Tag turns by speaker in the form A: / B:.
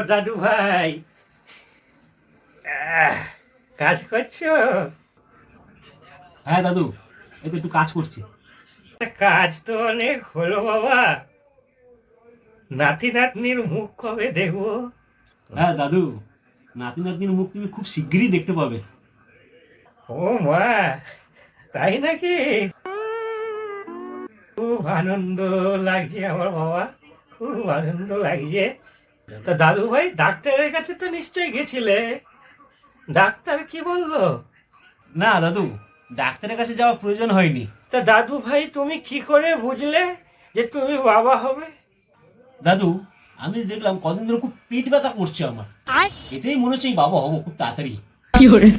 A: দাদু ভাই, কাজ করছো?
B: হ্যাঁ দাদু, এই তো একটু কাজ করছি।
A: কাজ তো অনেক হলো বাবা, নাতি নাতনির মুখ কবে দেখবো?
B: হ্যাঁ দাদু, নাতি নাতনির মুখ তুমি খুব শিগগিরই দেখতে পাবে।
A: ও মা, তাই নাকি? খুব আনন্দ লাগছে আমার বাবা, খুব আনন্দ লাগছে। তা দাদু ভাই, ডাক্তারের কাছে তো নিশ্চয়ই গেছিলে, ডাক্তার কি বললো?
B: না দাদু, ডাক্তারের কাছে যাওয়ার প্রয়োজন হয়নি।
A: তা দাদু ভাই, তুমি কি করে বুঝলে যে তুমি বাবা হবে?
B: দাদু, আমি দেখলাম কদিন ধরে খুব পেট ব্যথা করছে আমার, এতেই মনে হচ্ছে আমি বাবা হবো খুব তাড়াতাড়ি।
C: কি বললি?